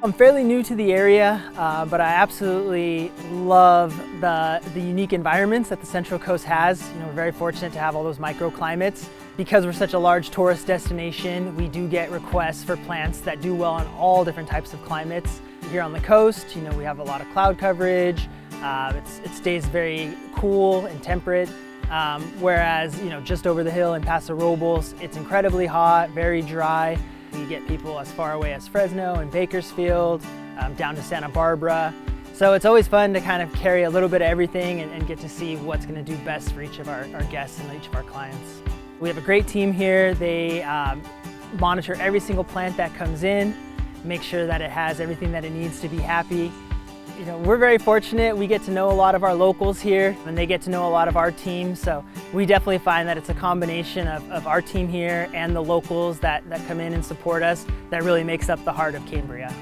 I'm fairly new to the area, but I absolutely love the unique environments that the Central Coast has. We're very fortunate to have all those microclimates. Because we're such a large tourist destination, we do get requests for plants that do well in all different types of climates. Here on the coast, we have a lot of cloud coverage. It stays very cool and temperate. Whereas, just over the hill in Paso Robles, it's incredibly hot, very dry. You get people as far away as Fresno and Bakersfield, down to Santa Barbara. So it's always fun to kind of carry a little bit of everything and get to see what's going to do best for each of our guests and each of our clients. We have a great team here. They monitor every single plant that comes in, make sure that it has everything that it needs to be happy. We're very fortunate. We get to know a lot of our locals here and they get to know a lot of our team. So we definitely find that it's a combination of our team here and the locals that come in and support us that really makes up the heart of Cambria.